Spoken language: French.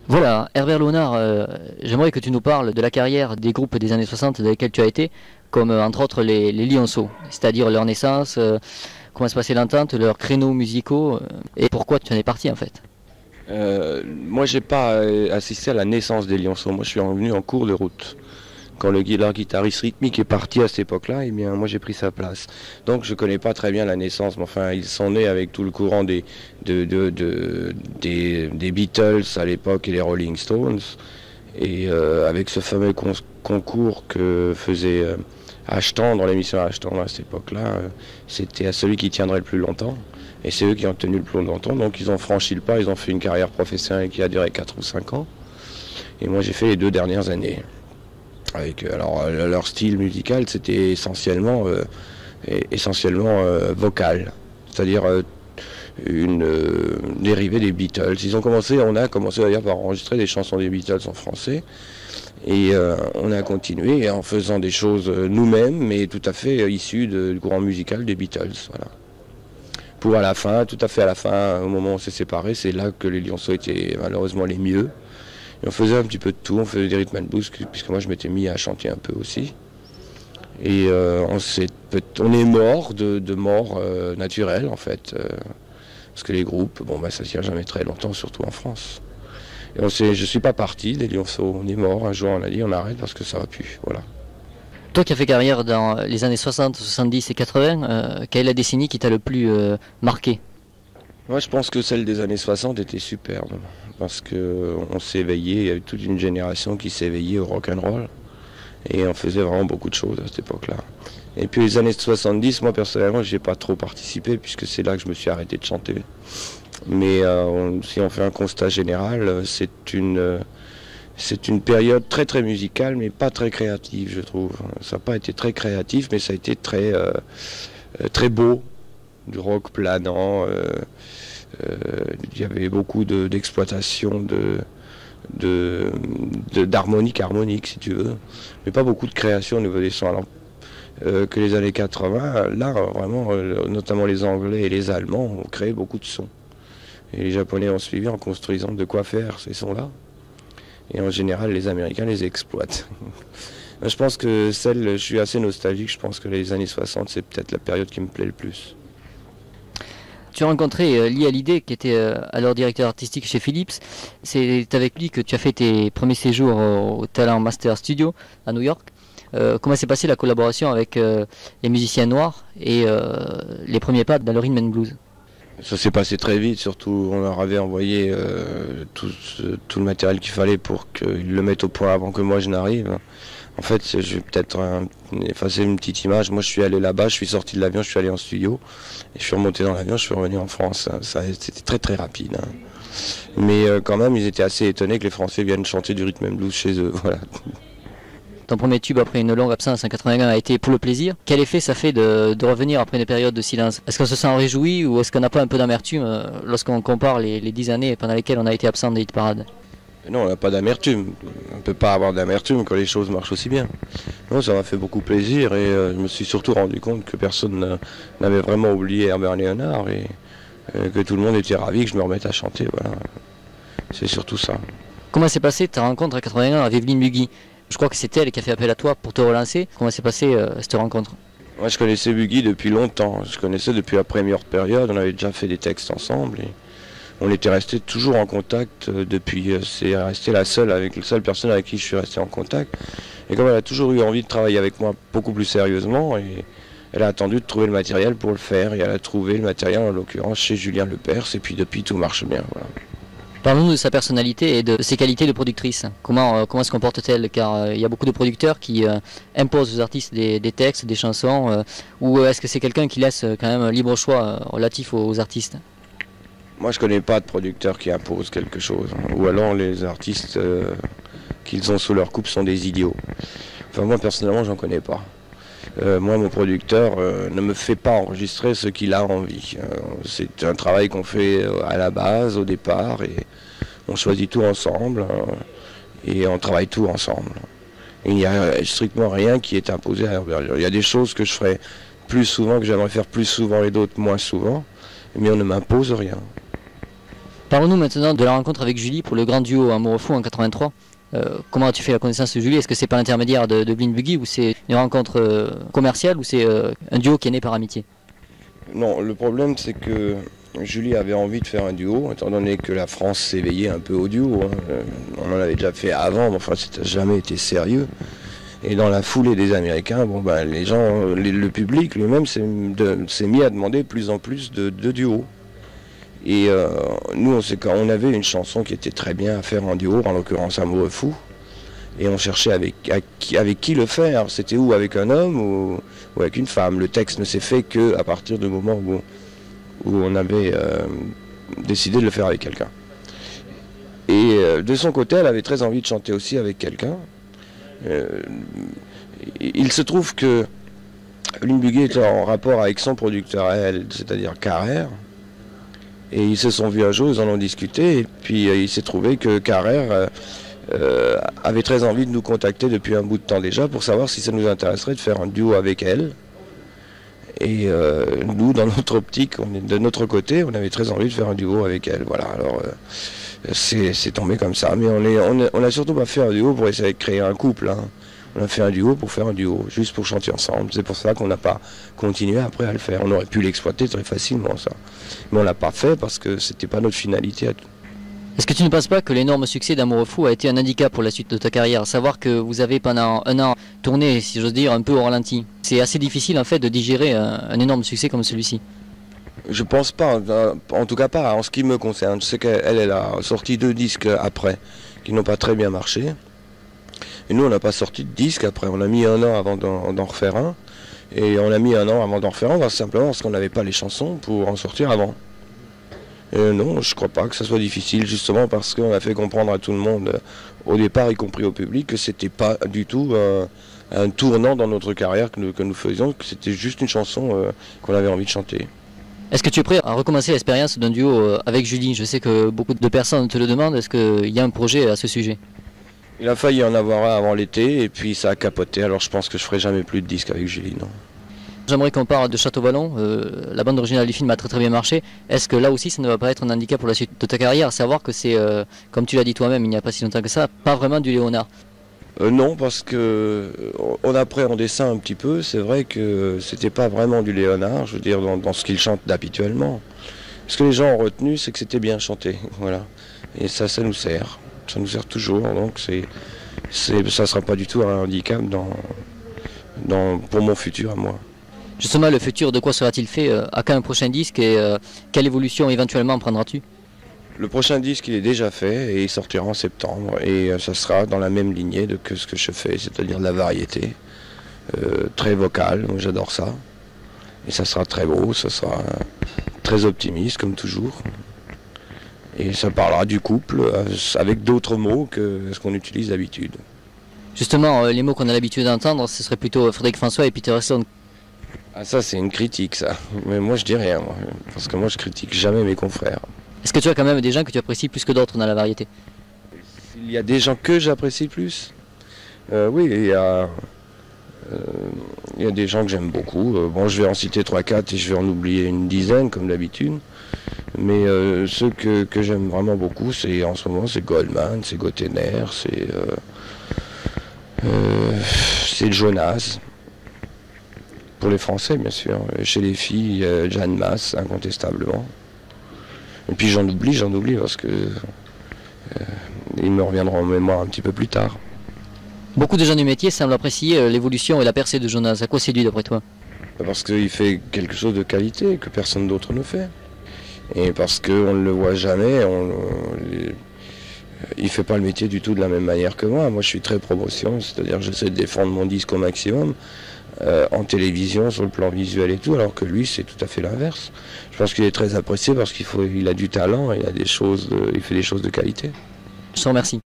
Voilà, Herbert Léonard, j'aimerais que tu nous parles de la carrière des groupes des années 60 dans lesquels tu as été, comme entre autres les Lionceaux, c'est-à-dire leur naissance, comment se passait l'entente, leurs créneaux musicaux, et pourquoi tu en es parti en fait. Moi, j'ai pas assisté à la naissance des Lionceaux. Moi, je suis venu en cours de route. Quand leur guitariste rythmique est parti à cette époque-là, eh bien, moi, j'ai pris sa place. Donc, je connais pas très bien la naissance, mais enfin, ils sont nés avec tout le courant des Beatles à l'époque et les Rolling Stones. Et avec ce fameux concours que faisait Ashton dans l'émission Ashton à cette époque-là, c'était à celui qui tiendrait le plus longtemps. Et c'est eux qui ont tenu le plus longtemps, donc ils ont franchi le pas, ils ont fait une carrière professionnelle qui a duré 4 ou 5 ans. Et moi j'ai fait les 2 dernières années. Avec, alors leur style musical c'était essentiellement vocal, c'est-à-dire une dérivée des Beatles. On a commencé d'ailleurs par enregistrer des chansons des Beatles en français. Et on a continué en faisant des choses nous-mêmes, mais tout à fait issues du courant musical des Beatles. Voilà. Pour à la fin, tout à fait à la fin, au moment où on s'est séparés, c'est là que les Lionceaux étaient malheureusement les mieux. Et on faisait un petit peu de tout, on faisait des rhythm and blues, puisque moi je m'étais mis à chanter un peu aussi. Et on est mort de mort naturelle en fait. Parce que les groupes, bon bah ça tient jamais très longtemps, surtout en France. Et je suis pas parti des Lionceaux, on est mort, un jour on a dit on arrête parce que ça va plus, voilà. Toi qui as fait carrière dans les années 60, 70 et 80, quelle est la décennie qui t'a le plus marqué? Moi je pense que celle des années 60 était superbe, parce qu'on s'est éveillé, il y avait toute une génération qui s'est éveillée au rock'n'roll, et on faisait vraiment beaucoup de choses à cette époque-là. Et puis les années 70, moi personnellement j'ai pas trop participé, puisque c'est là que je me suis arrêté de chanter. Mais si on fait un constat général, c'est une période très très musicale, mais pas très créative, je trouve. Ça n'a pas été très créatif, mais ça a été très beau, du rock planant. Il y avait beaucoup d'exploitation d'harmonique harmonique, si tu veux, mais pas beaucoup de création au niveau des sons. Alors que les années 80, là vraiment, notamment les Anglais et les Allemands ont créé beaucoup de sons. Et les Japonais ont suivi en construisant de quoi faire ces sons-là. Et en général, les Américains les exploitent. Je pense que je suis assez nostalgique, je pense que les années 60, c'est peut-être la période qui me plaît le plus. Tu as rencontré Lee Hallyday qui était alors directeur artistique chez Philips. C'est avec lui que tu as fait tes premiers séjours au Talent Master Studio à New York. Comment s'est passée la collaboration avec les musiciens noirs et les premiers pas dans le rhythm and blues? Ça s'est passé très vite, surtout on leur avait envoyé tout le matériel qu'il fallait pour qu'ils le mettent au point avant que moi je n'arrive. En fait, je vais peut-être effacer une petite image. Moi je suis allé là-bas, je suis sorti de l'avion, je suis allé en studio, et je suis remonté dans l'avion, je suis revenu en France. C'était très très rapide. Hein. Mais quand même, ils étaient assez étonnés que les Français viennent chanter du rhythm and blues chez eux. Voilà. Ton premier tube après une longue absence en 81 a été Pour le plaisir. Quel effet ça fait de revenir après une période de silence? Est-ce qu'on se sent réjoui ou est-ce qu'on n'a pas un peu d'amertume lorsqu'on compare les 10 années pendant lesquelles on a été absent des hit parades? Non, on n'a pas d'amertume. On ne peut pas avoir d'amertume quand les choses marchent aussi bien. Non, ça m'a fait beaucoup plaisir et je me suis surtout rendu compte que personne n'avait vraiment oublié Herbert Léonard et que tout le monde était ravi que je me remette à chanter. Voilà. C'est surtout ça. Comment s'est passée ta rencontre en 81 avec Evelyne Buggy? Je crois que c'est elle qui a fait appel à toi pour te relancer. Comment s'est passée cette rencontre? Moi, je connaissais Buggy depuis longtemps. Je connaissais depuis la première période. On avait déjà fait des textes ensemble. Et on était resté toujours en contact depuis. C'est resté la seule personne avec qui je suis resté en contact. Et comme elle a toujours eu envie de travailler avec moi beaucoup plus sérieusement, et elle a attendu de trouver le matériel pour le faire. Et elle a trouvé le matériel, en l'occurrence, chez Julien Lepers. Et puis depuis, tout marche bien. Voilà. Parlons-nous de sa personnalité et de ses qualités de productrice. Comment se comporte-t-elle? Car il y a beaucoup de producteurs qui imposent aux artistes des textes, des chansons. Ou est-ce que c'est quelqu'un qui laisse quand même un libre choix relatif aux artistes? Moi, je connais pas de producteur qui impose quelque chose. Ou alors les artistes qu'ils ont sous leur coupe sont des idiots. Enfin, moi, personnellement, j'en connais pas. Moi, mon producteur ne me fait pas enregistrer ce qu'il a envie. C'est un travail qu'on fait à la base, au départ, et on choisit tout ensemble, et on travaille tout ensemble. Et il n'y a strictement rien qui est imposé à Herbert. Il y a des choses que je ferai plus souvent, que j'aimerais faire plus souvent et d'autres moins souvent, mais on ne m'impose rien. Parlons-nous maintenant de la rencontre avec Julie pour le grand duo Amoureux Fou en 83. Comment as-tu fait la connaissance de Julie? Est-ce que c'est par l'intermédiaire de Blind Buggy ou c'est une rencontre commerciale ou c'est un duo qui est né par amitié? Non, le problème c'est que Julie avait envie de faire un duo, étant donné que la France s'éveillait un peu au duo. On en avait déjà fait avant, mais enfin, ça n'a jamais été sérieux. Et dans la foulée des Américains, les gens, le public lui-même s'est mis à demander de plus en plus de duos. Et nous, on avait une chanson qui était très bien à faire en duo, en l'occurrence Amoureux Fou. Et on cherchait avec qui le faire. C'était ou avec un homme ou avec une femme. Le texte ne s'est fait qu'à partir du moment où on avait décidé de le faire avec quelqu'un. Et de son côté, elle avait très envie de chanter aussi avec quelqu'un. Il se trouve que Blind Buggy était en rapport avec son producteur à elle, c'est-à-dire Carrère. Et ils se sont vus un jour, ils en ont discuté, et puis il s'est trouvé que Carrère avait très envie de nous contacter depuis un bout de temps déjà pour savoir si ça nous intéresserait de faire un duo avec elle. Et nous, dans notre optique, de notre côté, on avait très envie de faire un duo avec elle. Voilà, alors c'est tombé comme ça. Mais on a surtout pas fait un duo pour essayer de créer un couple. Hein. On a fait un duo pour faire un duo, juste pour chanter ensemble. C'est pour ça qu'on n'a pas continué après à le faire. On aurait pu l'exploiter très facilement, ça. Mais on l'a pas fait parce que c'était pas notre finalité à tout. Est-ce que tu ne penses pas que l'énorme succès d'Amoureux Fou a été un handicap pour la suite de ta carrière? À savoir que vous avez pendant un an tourné, si j'ose dire, un peu au ralenti. C'est assez difficile en fait de digérer un énorme succès comme celui-ci. Je pense pas, en tout cas pas en ce qui me concerne. Je sais qu'elle a sorti 2 disques après qui n'ont pas très bien marché. Et nous on n'a pas sorti de disque après. On a mis un an avant d'en refaire un. Et on a mis un an avant d'en refaire un simplement parce qu'on n'avait pas les chansons pour en sortir avant. Non, je crois pas que ça soit difficile, justement parce qu'on a fait comprendre à tout le monde, au départ, y compris au public, que c'était pas du tout un tournant dans notre carrière que nous faisions, que c'était juste une chanson qu'on avait envie de chanter. Est-ce que tu es prêt à recommencer l'expérience d'un duo avec Julie? Je sais que beaucoup de personnes te le demandent. Est-ce qu'il y a un projet à ce sujet? Il a failli en avoir un avant l'été, et puis ça a capoté, alors je pense que je ferai jamais plus de disques avec Julie, non. J'aimerais qu'on parle de Château Vallon. La bande originale du film a très très bien marché. Est-ce que là aussi ça ne va pas être un handicap pour la suite de ta carrière? À savoir que c'est, comme tu l'as dit toi-même il n'y a pas si longtemps que ça, pas vraiment du Léonard. Non, parce que on appréhendait ça un petit peu. C'est vrai que c'était pas vraiment du Léonard, je veux dire, dans ce qu'il chante habituellement. Ce que les gens ont retenu, c'est que c'était bien chanté. Voilà. Et ça nous sert. Ça nous sert toujours. Donc ça sera pas du tout un handicap pour mon futur à moi. Justement, le futur, de quoi sera-t-il fait? À quand un prochain disque et quelle évolution éventuellement prendras-tu? Le prochain disque, il est déjà fait et il sortira en septembre. Et ça sera dans la même lignée que ce que je fais, c'est-à-dire de la variété, très vocale. J'adore ça. Et ça sera très beau, ça sera très optimiste, comme toujours. Et ça parlera du couple avec d'autres mots que ce qu'on utilise d'habitude. Justement, les mots qu'on a l'habitude d'entendre, ce serait plutôt Frédéric François et Peter Heston. Ah, ça c'est une critique, ça. Mais moi je dis rien, moi, parce que moi je critique jamais mes confrères. Est-ce que tu as quand même des gens que tu apprécies plus que d'autres dans la variété? Il y a des gens que j'apprécie plus. Oui, il y a des gens que j'aime beaucoup. Bon, je vais en citer 3-4 et je vais en oublier une dizaine comme d'habitude. Mais ceux que j'aime vraiment beaucoup, en ce moment, c'est Goldman, c'est Gottener, c'est Jonas. Pour les Français, bien sûr. Chez les filles, Jeanne Masse, incontestablement. Et puis j'en oublie parce que ils me reviendront en mémoire un petit peu plus tard. Beaucoup de gens du métier semblent apprécier l'évolution et la percée de Jonas. À quoi c'est dû d'après toi? Parce qu'il fait quelque chose de qualité que personne d'autre ne fait. Et parce qu'on ne le voit jamais, il ne fait pas le métier du tout de la même manière que moi. Moi je suis très promotion, c'est-à-dire que j'essaie de défendre mon disque au maximum. En télévision, sur le plan visuel et tout, alors que lui, c'est tout à fait l'inverse. Je pense qu'il est très apprécié parce qu'il a du talent, il fait des choses de qualité. Je te remercie.